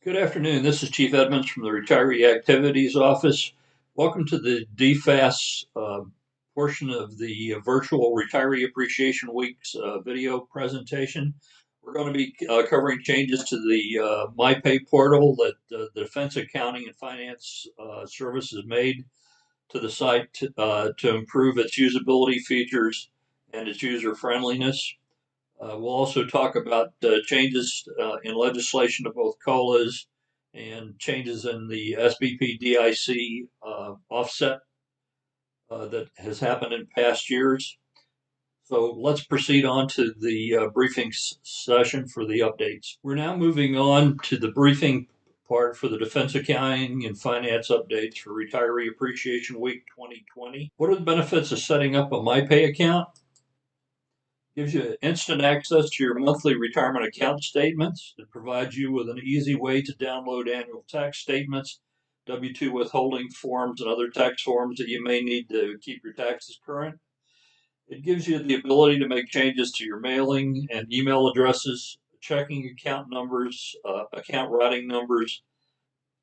Good afternoon. This is Chief Edmonds from the Retiree Activities Office. Welcome to the DFAS portion of the virtual Retiree Appreciation Week's video presentation. We're going to be covering changes to the MyPay portal that the Defense Accounting and Finance Service has made to the site to improve its usability features and its user friendliness. We'll also talk about changes in legislation to both COLAs and changes in the SBP DIC offset that has happened in past years. So let's proceed on to the briefing session for the updates. We're now moving on to the briefing part for the Defense Accounting and Finance updates for Retiree Appreciation Week 2020. What are the benefits of setting up a MyPay account? Gives you instant access to your monthly retirement account statements. It provides you with an easy way to download annual tax statements, W-2 withholding forms, and other tax forms that you may need to keep your taxes current. It gives you the ability to make changes to your mailing and email addresses, checking account numbers, account routing numbers,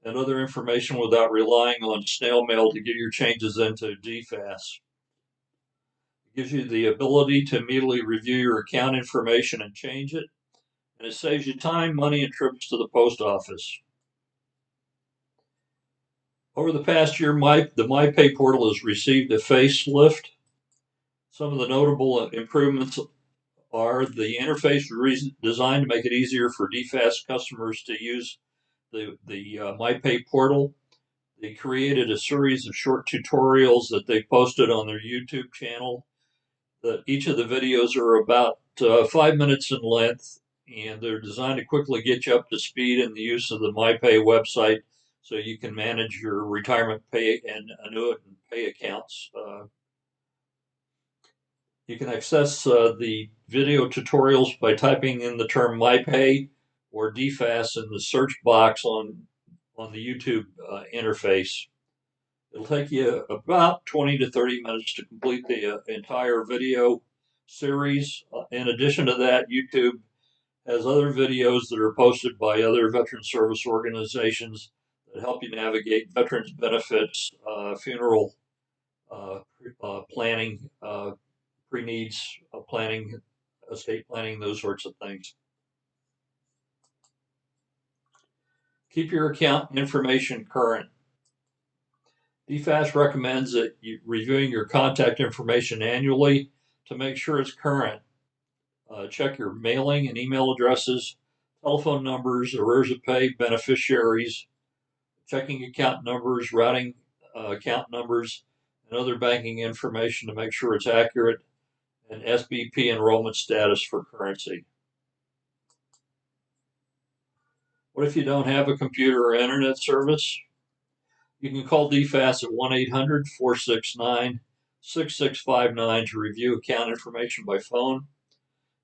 and other information without relying on snail mail to get your changes into DFAS. Gives you the ability to immediately review your account information and change it, and it saves you time, money, and trips to the post office. Over the past year, the MyPay portal has received a facelift. Some of the notable improvements are the interface designed to make it easier for DFAS customers to use the MyPay portal. They created a series of short tutorials that they posted on their YouTube channel. Each of the videos are about 5 minutes in length, and they're designed to quickly get you up to speed in the use of the MyPay website so you can manage your retirement pay and annuity pay accounts. You can access the video tutorials by typing in the term MyPay or DFAS in the search box on the YouTube interface. It'll take you about 20 to 30 minutes to complete the entire video series. In addition to that, YouTube has other videos that are posted by other veteran service organizations that help you navigate veterans benefits, funeral planning, pre-needs planning, estate planning, those sorts of things. Keep your account information current. DFAS recommends that you reviewing your contact information annually to make sure it's current. Check your mailing and email addresses, telephone numbers, arrears of pay, beneficiaries, checking account numbers, routing account numbers, and other banking information to make sure it's accurate, and SBP enrollment status for currency. What if you don't have a computer or internet service? You can call DFAS at 1-800-469-6659 to review account information by phone.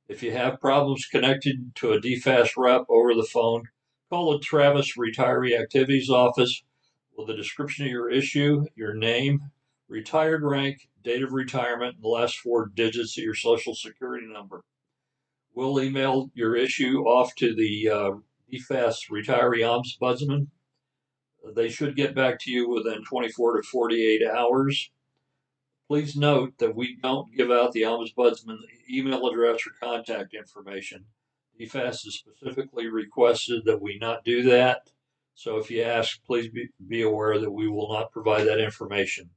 If you have problems connected to a DFAS rep over the phone, call the Travis Retiree Activities Office with a description of your issue, your name, retired rank, date of retirement, and the last 4 digits of your Social Security number. We'll email your issue off to the DFAS Retiree Ombudsman. They should get back to you within 24 to 48 hours. Please note that we don't give out the Ombudsman's email address or contact information. DFAS has specifically requested that we not do that. So if you ask, please be aware that we will not provide that information.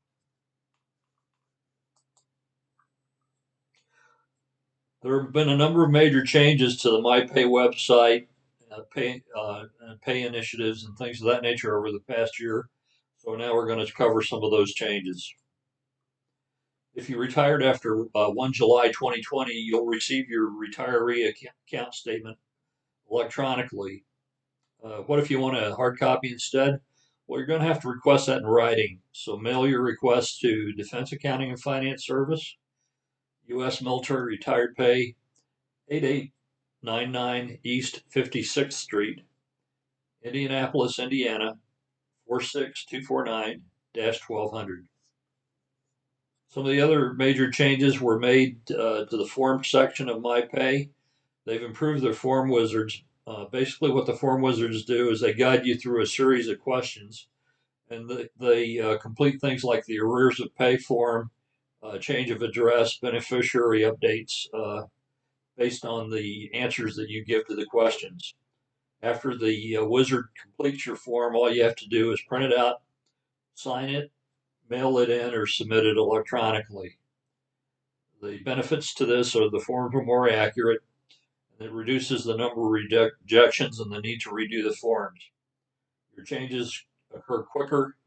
There have been a number of major changes to the MyPay website, pay initiatives, and things of that nature over the past year. So now we're going to cover some of those changes. If you retired after 1 July 2020, you'll receive your retiree account statement electronically. What if you want a hard copy instead? Well, you're going to have to request that in writing. So mail your request to Defense Accounting and Finance Service, U.S. Military Retired Pay, 8899 East 56th Street, Indianapolis, Indiana, 46249-1200. Some of the other major changes were made to the form section of MyPay. They've improved their form wizards Basically, what the form wizards do is they guide you through a series of questions, and they complete things like the Arrears of Pay form, change of address, beneficiary updates based on the answers that you give to the questions. After the wizard completes your form, all you have to do is print it out, sign it, mail it in, or submit it electronically. The benefits to this are the forms are more accurate, and it reduces the number of rejections and the need to redo the forms. Your changes occur quicker,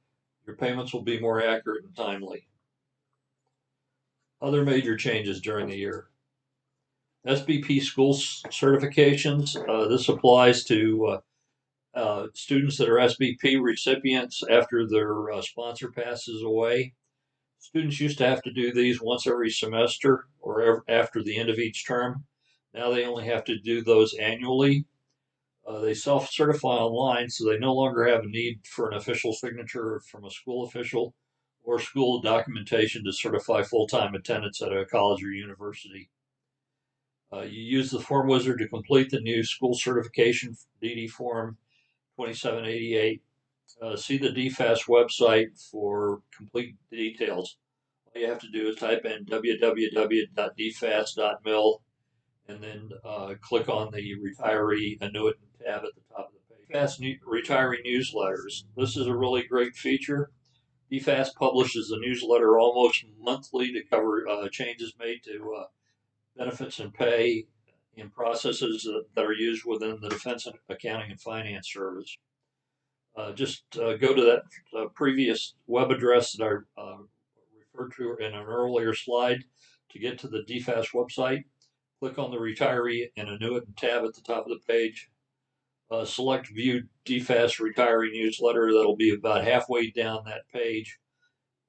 your payments will be more accurate and timely. Other major changes during the year. SBP school certifications. This applies to students that are SBP recipients after their sponsor passes away. Students used to have to do these once every semester or after the end of each term. Now they only have to do those annually. They self-certify online, so they no longer have a need for an official signature from a school official or school documentation to certify full-time attendance at a college or university. You use the form wizard to complete the new school certification DD form 2788. See the DFAS website for complete details. All you have to do is type in www.dfas.mil and then click on the retiree annuitant tab at the top of the page. DFAS retiree newsletters. This is a really great feature. DFAS publishes a newsletter almost monthly to cover changes made to benefits and pay in processes that are used within the Defense Accounting and Finance Service. Just go to that previous web address that I referred to in an earlier slide to get to the DFAS website. Click on the Retiree and Annuitant tab at the top of the page. Select View DFAS Retiree Newsletter. That'll be about halfway down that page.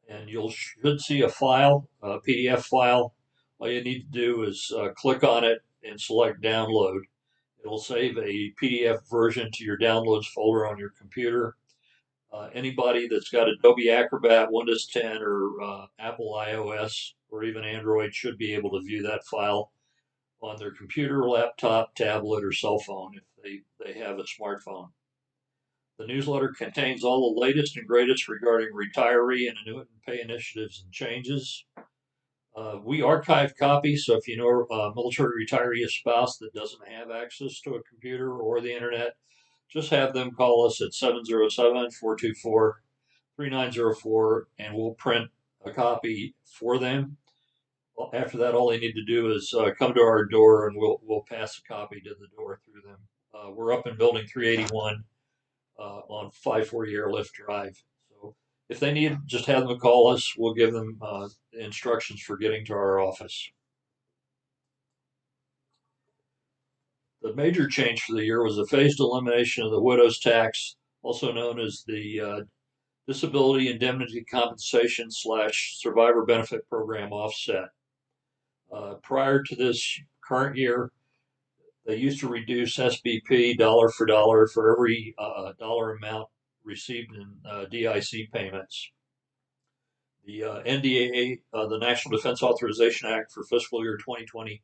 And you should see a file, a PDF file. All you need to do is click on it and select Download. It'll save a PDF version to your Downloads folder on your computer. Anybody that's got Adobe Acrobat, Windows 10, or Apple iOS, or even Android should be able to view that file on their computer, laptop, tablet, or cell phone if they have a smartphone. The newsletter contains all the latest and greatest regarding retiree and annuitant pay initiatives and changes. We archive copies, so if you know a military retiree spouse that doesn't have access to a computer or the internet, just have them call us at 707-424-3904 and we'll print a copy for them. After that, all they need to do is come to our door and we'll pass a copy to the door through them. We're up in building 381 on 540 Airlift Drive. So if they need, just have them call us. We'll give them instructions for getting to our office. The major change for the year was the phased elimination of the widow's tax, also known as the Disability Indemnity Compensation / Survivor Benefit Program offset. Prior to this current year, they used to reduce SBP dollar for every dollar amount received in DIC payments. The NDAA, the National Defense Authorization Act for fiscal year 2020,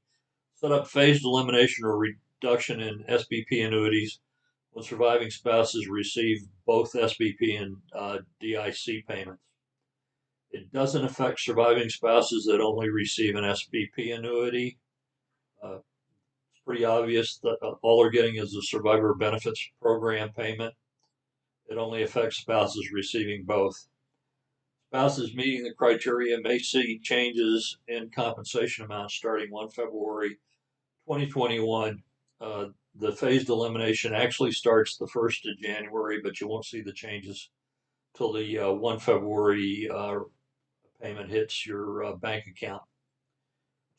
set up phased elimination or reduction in SBP annuities when surviving spouses receive both SBP and DIC payments. It doesn't affect surviving spouses that only receive an SBP annuity. It's pretty obvious that all they're getting is a survivor benefits program payment. It only affects spouses receiving both. Spouses meeting the criteria may see changes in compensation amounts starting 1 February 2021. The phased elimination actually starts the 1st of January, but you won't see the changes till the 1 February payment hits your bank account.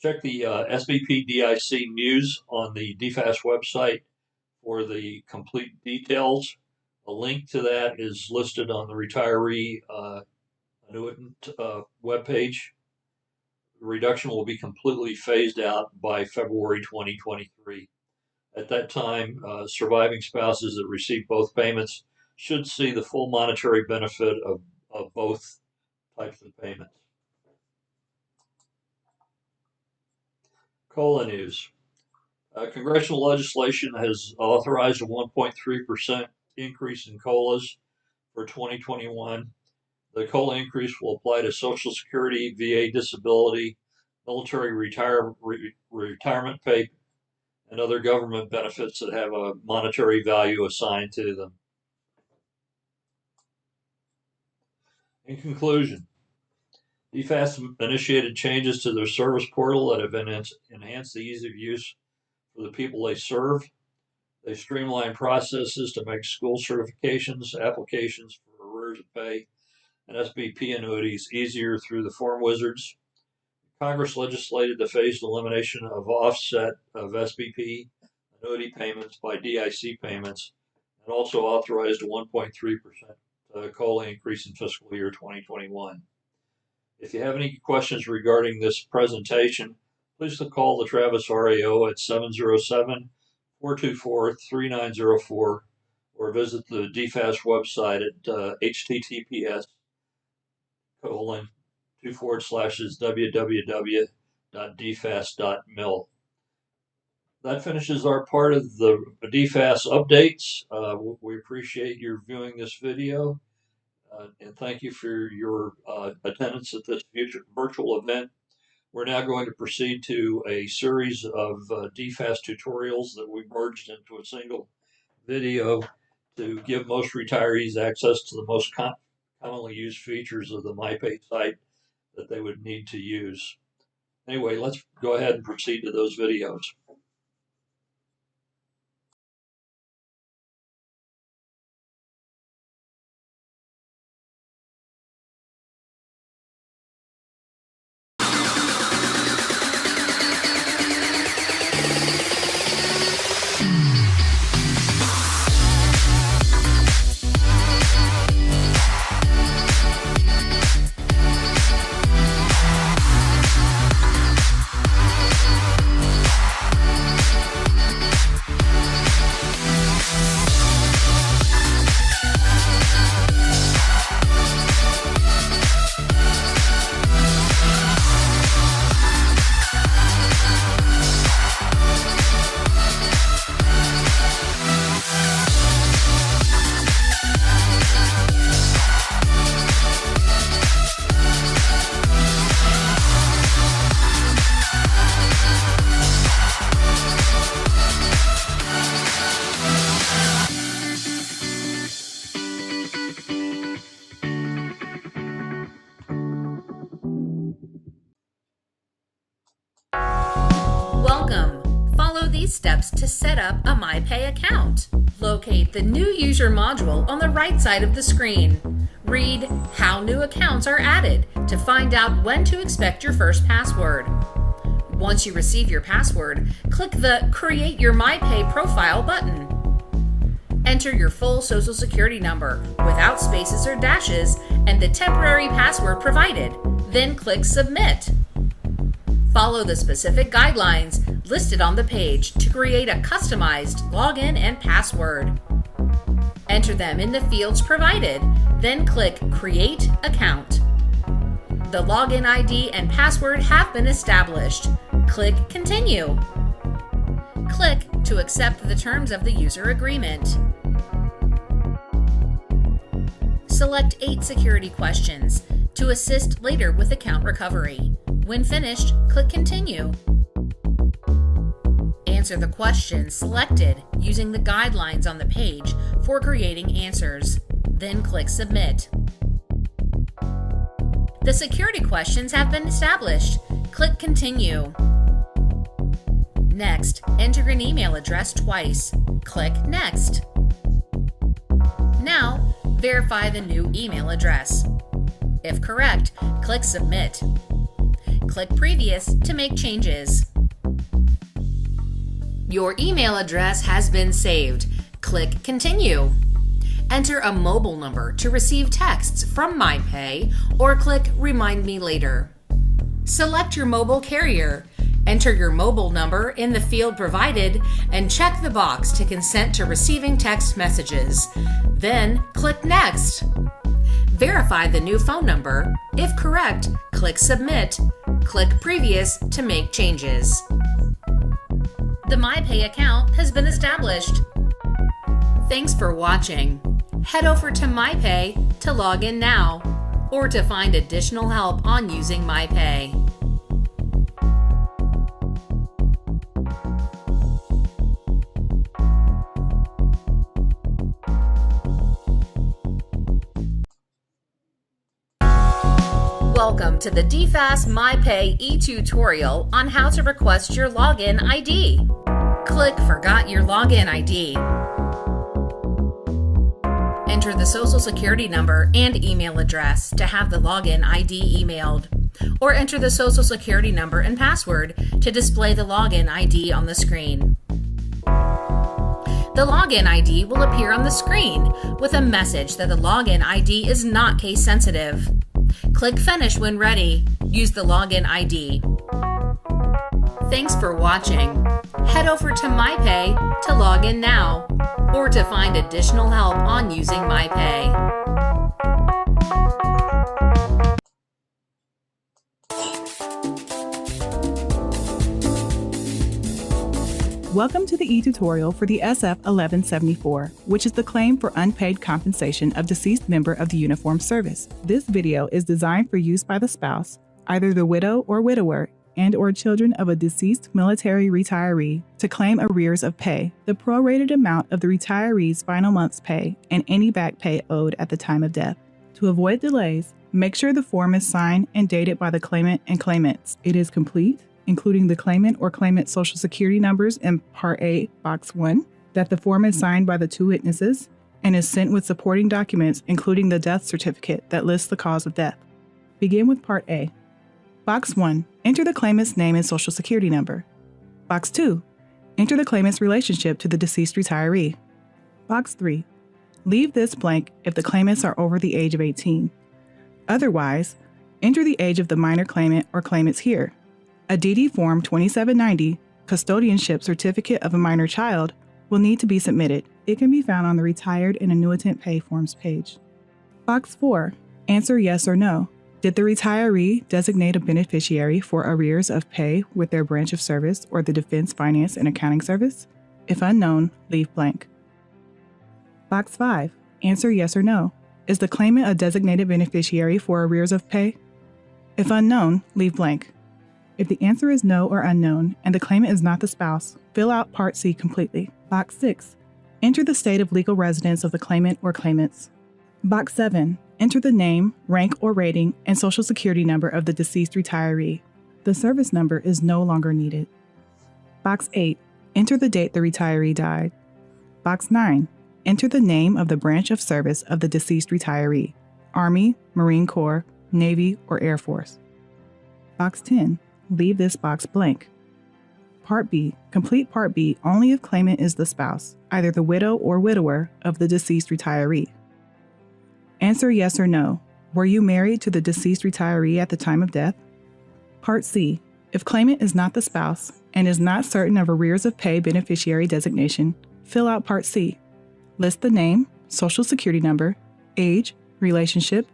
Check the SBP DIC news on the DFAS website for the complete details. A link to that is listed on the retiree annuitant webpage. The reduction will be completely phased out by February 2023. At that time, surviving spouses that receive both payments should see the full monetary benefit of both types of payments. COLA news. Congressional legislation has authorized a 1.3% increase in COLAs for 2021. The COLA increase will apply to Social Security, VA disability, military retirement pay, and other government benefits that have a monetary value assigned to them. In conclusion, DFAS initiated changes to their service portal that have enhanced the ease of use for the people they serve. They streamline processes to make school certifications, applications for arrears of pay, and SBP annuities easier through the form wizards. Congress legislated the phased elimination of offset of SBP annuity payments by DIC payments, and also authorized a 1.3% COLA increase in fiscal year 2021. If you have any questions regarding this presentation, please call the Travis RAO at 707-424-3904 or visit the DFAS website at https://www.dfas.mil. That finishes our part of the DFAS updates. We appreciate your viewing this video, and thank you for your attendance at this virtual event. We're now going to proceed to a series of DFAS tutorials that we merged into a single video to give most retirees access to the most commonly used features of the MyPay site that they would need to use. Anyway, let's go ahead and proceed to those videos. Steps to set up a MyPay account. Locate the New User module on the right side of the screen. Read how new accounts are added to find out when to expect your first password. Once you receive your password, click the Create Your MyPay Profile button. Enter your full Social Security number without spaces or dashes and the temporary password provided, then click Submit. Follow the specific guidelines listed on the page to create a customized login and password. Enter them in the fields provided, then click Create Account. The login ID and password have been established. Click Continue. Click to accept the terms of the user agreement. Select 8 security questions to assist later with account recovery. When finished, click Continue. Answer the questions selected using the guidelines on the page for creating answers. Then click Submit. The security questions have been established. Click Continue. Next, enter an email address twice. Click Next. Now, verify the new email address. If correct, click Submit. Click Previous to make changes. Your email address has been saved. Click Continue. Enter a mobile number to receive texts from MyPay or click Remind Me Later. Select your mobile carrier. Enter your mobile number in the field provided and check the box to consent to receiving text messages. Then click Next. Verify the new phone number. If correct, click Submit. Click Previous to make changes. The MyPay account has been established. Thanks for watching. Head over to MyPay to log in now or to find additional help on using MyPay. Welcome to the DFAS MyPay e-tutorial on how to request your login ID. Click Forgot Your Login ID. Enter the Social Security number and email address to have the login ID emailed, or enter the Social Security number and password to display the login ID on the screen. The login ID will appear on the screen with a message that the login ID is not case sensitive. Click Finish when ready. Use the login ID. Thanks for watching. Head over to MyPay to log in now or to find additional help on using MyPay. Welcome to the e-tutorial for the SF 1174, which is the claim for unpaid compensation of deceased member of the uniformed service. This video is designed for use by the spouse, either the widow or widower, and/or children of a deceased military retiree to claim arrears of pay, the prorated amount of the retiree's final month's pay, and any back pay owed at the time of death. To avoid delays, make sure the form is signed and dated by the claimant and claimants. It is complete, including the claimant or claimant's Social Security numbers in Part A, Box 1, that the form is signed by the two witnesses, and is sent with supporting documents, including the death certificate that lists the cause of death. Begin with Part A. Box 1. Enter the claimant's name and Social Security number. Box 2. Enter the claimant's relationship to the deceased retiree. Box 3. Leave this blank if the claimants are over the age of 18. Otherwise, enter the age of the minor claimant or claimants here. A DD Form 2790, Custodianship Certificate of a Minor Child, will need to be submitted. It can be found on the Retired and Annuitant Pay Forms page. Box 4. Answer yes or no. Did the retiree designate a beneficiary for arrears of pay with their branch of service or the Defense Finance and Accounting Service? If unknown, leave blank. Box 5. Answer yes or no. Is the claimant a designated beneficiary for arrears of pay? If unknown, leave blank. If the answer is no or unknown and the claimant is not the spouse, fill out Part C completely. Box 6. Enter the state of legal residence of the claimant or claimants. Box 7. Enter the name, rank or rating, and Social Security number of the deceased retiree. The service number is no longer needed. Box 8. Enter the date the retiree died. Box 9. Enter the name of the branch of service of the deceased retiree: Army, Marine Corps, Navy, or Air Force. Box 10. Leave this box blank. Part B. Complete Part B only if claimant is the spouse, either the widow or widower of the deceased retiree. Answer yes or no. Were you married to the deceased retiree at the time of death? Part C. If claimant is not the spouse and is not certain of arrears of pay beneficiary designation, fill out Part C. List the name, Social Security number, age, relationship,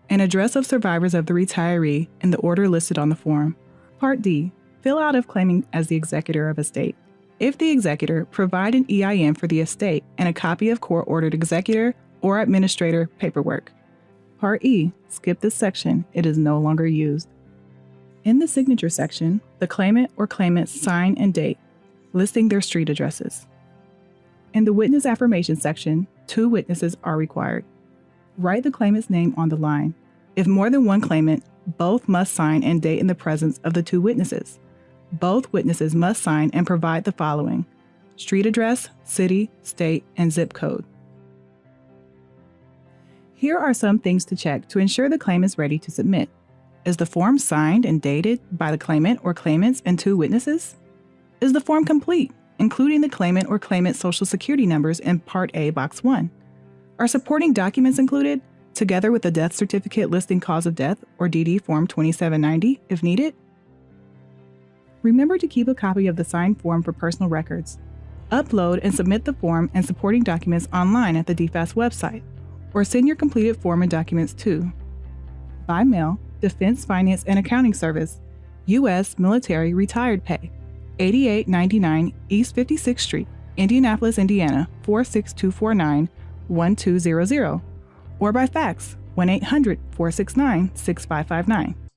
and address of survivors of the retiree in the order listed on the form. Part D. Fill out if claiming as the executor of estate. If the executor, provide an EIN for the estate and a copy of court-ordered executor or administrator paperwork. Part E. Skip this section. It is no longer used. In the signature section, the claimant or claimants sign and date, listing their street addresses. In the witness affirmation section, 2 witnesses are required. Write the claimant's name on the line. If more than one claimant, both must sign and date in the presence of the 2 witnesses. Both witnesses must sign and provide the following: street address, city, state, and zip code. Here are some things to check to ensure the claim is ready to submit. Is the form signed and dated by the claimant or claimants and 2 witnesses? Is the form complete, including the claimant or claimant's Social Security numbers in Part A, Box 1? Are supporting documents included, together with the death certificate listing cause of death or DD Form 2790 if needed? Remember to keep a copy of the signed form for personal records. Upload and submit the form and supporting documents online at the DFAS website, or send your completed form and documents to by mail, Defense Finance and Accounting Service, U.S. Military Retired Pay, 8899 East 56th Street, Indianapolis, Indiana 46249 1200, or by fax 1-800-469-6559.